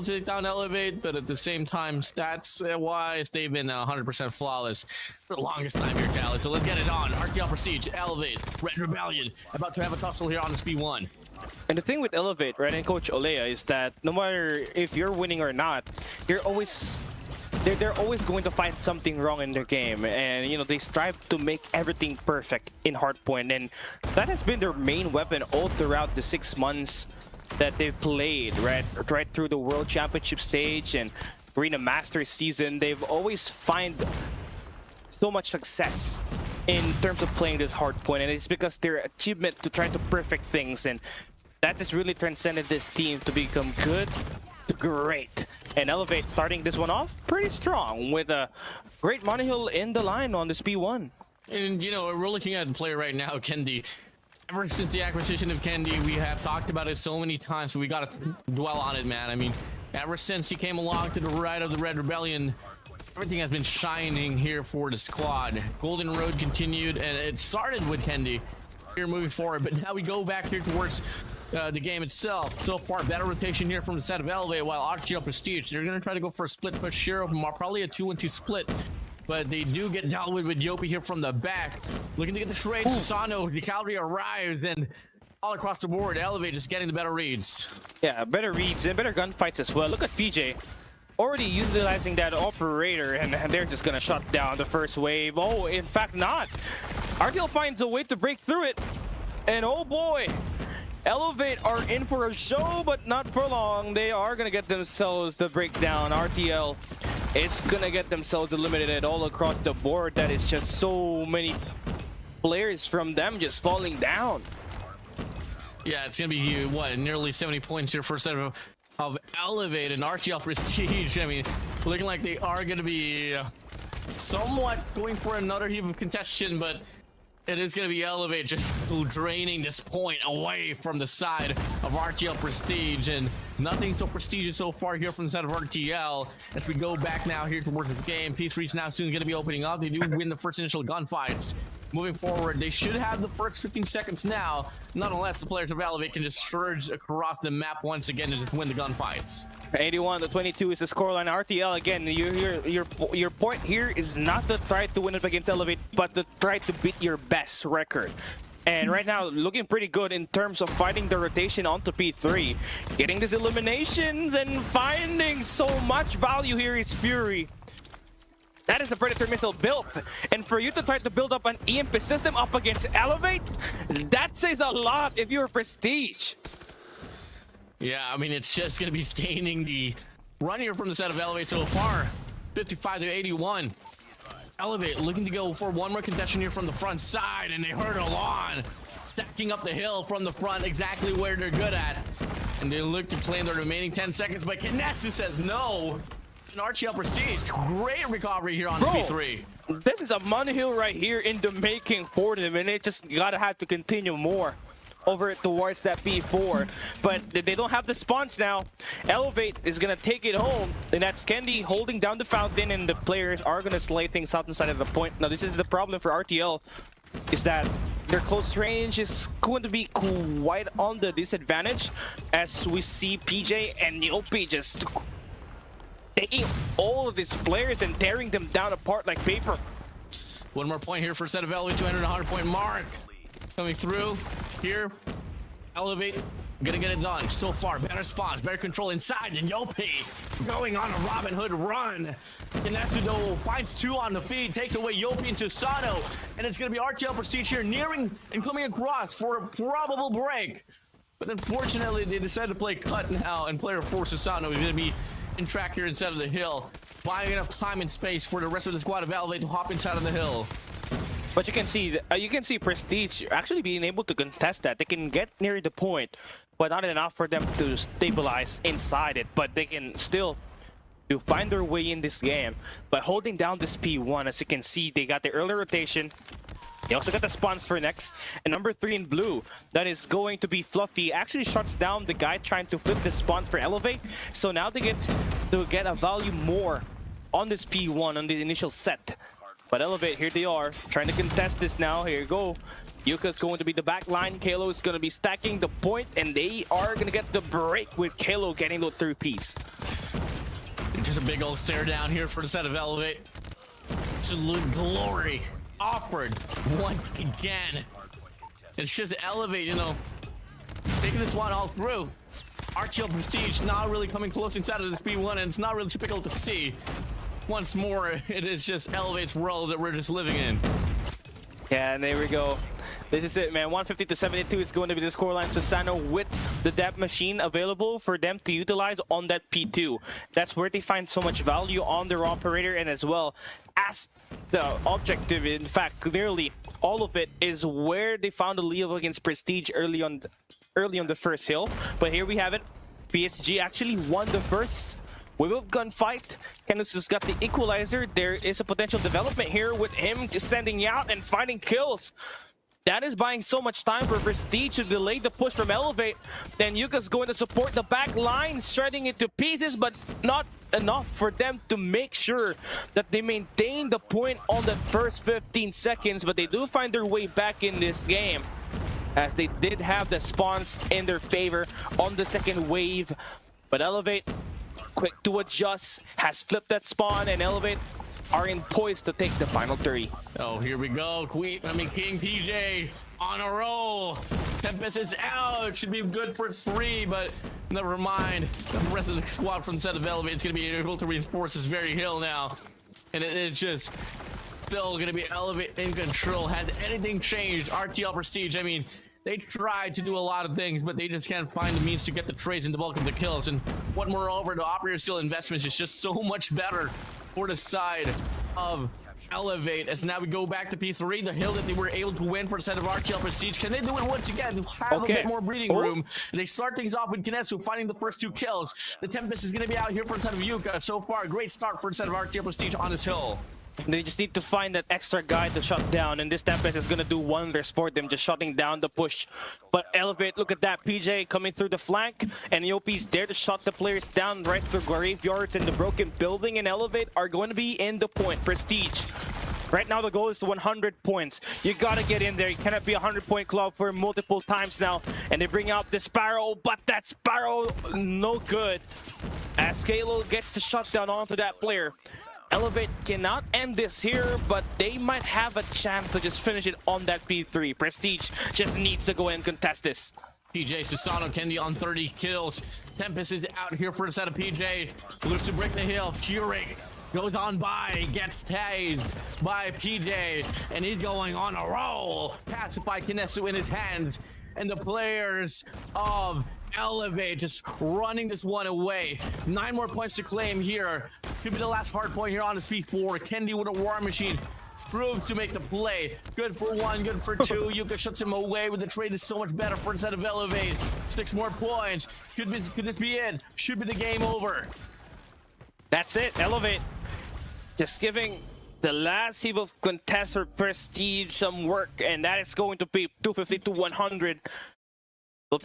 take down Elevate, but at the same time, stats-wise, they've been 100% flawless for the longest time here, Cali. So let's get it on. RTL Prestige, Elevate, Red Rebellion, about to have a tussle here on the P1. And the thing with Elevate, right, and Coach Olea, is that no matter if you're winning or not, they're always going to find something wrong in their game, and you know they strive to make everything perfect in Hardpoint, and that has been their main weapon all throughout the 6 months that they've played, right through the World Championship stage and Arena Masters season. They've always find so much success in terms of playing this Hardpoint, and it's because their achievement to try to perfect things, and that has really transcended this team to become good to great. And Elevate starting this one off pretty strong with a great monohill in the line on this P1. And you know, we're looking at the player right now, Kendi. Ever since the acquisition of Kendi, we have talked about it so many times, but we gotta dwell on it, man. I mean, ever since he came along to the right of the Red Rebellion, everything has been shining here for the squad. Golden Road continued, and it started with Kendi here moving forward, but now we go back here towards the game itself. So far, better rotation here from the side of Elevate, while RTL Prestige, they're gonna try to go for a split push here, probably a 2-1-2 split. But they do get dealt with Yopi here from the back. Looking to get the trade. Susano, the cavalry arrives, and all across the board, Elevate just getting the better reads. Yeah, better reads and better gunfights as well. Look at PJ already utilizing that operator, and they're just gonna shut down the first wave. Oh, in fact not. RTL finds a way to break through it, and oh boy, Elevate are in for a show, but not for long. They are gonna get themselves the breakdown. RTL is gonna get themselves eliminated all across the board. That is just so many players from them just falling down. Yeah, it's gonna be what, nearly 70 points here for set of Elevate and RTL Prestige. I mean, looking like they are gonna be somewhat going for another heap of contention, but it is going to be Elevate just draining this point away from the side of RTL Prestige, and nothing so prestigious so far here from the side of RTL. As we go back now here towards the game, P3 is now soon going to be opening up. They do win the first initial gunfights. Moving forward, they should have the first 15 seconds now. Nonetheless, the players of Elevate can just surge across the map once again and just win the gunfights. 81-22 is the scoreline. RTL again. Your point here is not to try to win it against Elevate, but to try to beat your best record. And right now, looking pretty good in terms of fighting the rotation onto P3, getting these eliminations and finding so much value here is Fury. That is a Predator missile built, and for you to try to build up an EMP system up against Elevate, that says a lot if you're Prestige. Yeah, I mean, it's just going to be staining the run here from the side of Elevate so far. 55-81. Elevate looking to go for one more contention here from the front side, and they hurdle on, stacking up the hill from the front, exactly where they're good at. And they look to claim the remaining 10 seconds, but Kinesu says no. And RTL Prestige, great recovery here on P3. This is a monohill right here in the making for them, and they just gotta have to continue more over towards that P4. But they don't have the spawns now. Elevate is gonna take it home, and that's Kendi holding down the fountain, and the players are gonna slay things out inside of the point. Now this is the problem for RTL, is that their close range is going to be quite on the disadvantage, as we see PJ and Yopi just taking all of these players and tearing them down apart like paper. One more point here for set of Elevate, 200 point mark coming through here. Elevate gonna get it done so far. Better spawns, better control inside, and Yopi going on a Robin Hood run. Kinesu finds two on the feed, takes away Yopi and Susano, and it's gonna be RTL Prestige here nearing and coming across for a probable break. But unfortunately, they decided to play cut now, and player 4 Susano is gonna be in track here inside of the hill, buying enough time and space for the rest of the squad of Elevate to hop inside of the hill. But you can see Prestige actually being able to contest that. They can get near the point, but not enough for them to stabilize inside it. But they can still find their way in this game by holding down this P1. As you can see, they got the early rotation. They also got the spawns for next, and number 3 in blue, that is going to be Fluffy, actually shuts down the guy trying to flip the spawns for Elevate. So now they get a value more on this P1 on the initial set. But Elevate, here they are, trying to contest this now. Here you go. Yuka's going to be the back line. Kalo is going to be stacking the point, and they are going to get the break with Kalo getting the third piece. Just a big old stare down here for the set of Elevate. Absolute glory offered once again. It's just Elevate, you know, taking this one all through. RTL Prestige not really coming close inside of this B1, and it's not really typical to see. Once more, it is just Elevate's world that we're just living in. Yeah, and there we go. This is it, man. 150 to 72 is going to be the scoreline. Susano with the depth machine available for them to utilize on that P2. That's where they find so much value on their operator, and as well as the objective. In fact, clearly, all of it is where they found the lead against Prestige early on the first hill. But here we have it. PSG actually won the first wave of gunfight. Kenneth has got the equalizer. There is a potential development here with him standing out and finding kills. That is buying so much time for Prestige to delay the push from Elevate. Then Yuka's going to support the back line, shredding it to pieces, but not enough for them to make sure that they maintain the point on the first 15 seconds. But they do find their way back in this game, as they did have the spawns in their favor on the second wave. But Elevate, quick to adjust, has flipped that spawn, and Elevate are in poised to take the final 30. Oh, here we go. King PJ on a roll. Tempest is out. Should be good for 3, but never mind. The rest of the squad from the set of Elevate is going to be able to reinforce this very hill now. And it's just still going to be Elevate in control. Has anything changed? RTL Prestige, I mean, they tried to do a lot of things, but they just can't find the means to get the trades and the bulk of the kills. And what moreover, the operator skill investments is just so much better for the side of Elevate. As now we go back to P3, the hill that they were able to win for the side of RTL Prestige. Can they do it once again to have a bit more breathing room? And they start things off with Kinesu finding the first 2 kills. The Tempest is going to be out here for the side of Yuka. So far, a great start for the side of RTL Prestige on this hill. They just need to find that extra guy to shut down, and this Tempest is going to do wonders for them, just shutting down the push. But Elevate, look at that, PJ coming through the flank, and Yopi's there to shut the players down right through graveyards and the broken building, and Elevate are going to be in the point. Prestige, right now the goal is to 100 points. You got to get in there. You cannot be a 100-point club for multiple times now. And they bring out the Sparrow, but that Sparrow, no good, as Kalo gets the shutdown onto that player. Elevate cannot end this here, but they might have a chance to just finish it on that P3. Prestige just needs to go and contest this. PJ, Susano, Kendi on 30 kills. Tempest is out here for a set of PJ. Looks to break the hill. Fury goes on by, gets tased by PJ, and he's going on a roll. Pacify Kinesu in his hands, and the players of Elevate just running this one away. 9 more points to claim here. Could be the last hard point here on his P4. Kendi with a war machine proves to make the play. Good for 1, good for 2. Yuka shuts him away, with the trade is so much better for the side of Elevate. 6 more points. Could this be it? Should be the game over. That's it. Elevate just giving the last heap of contest or Prestige some work, and that is going to be 250 to 100. Well,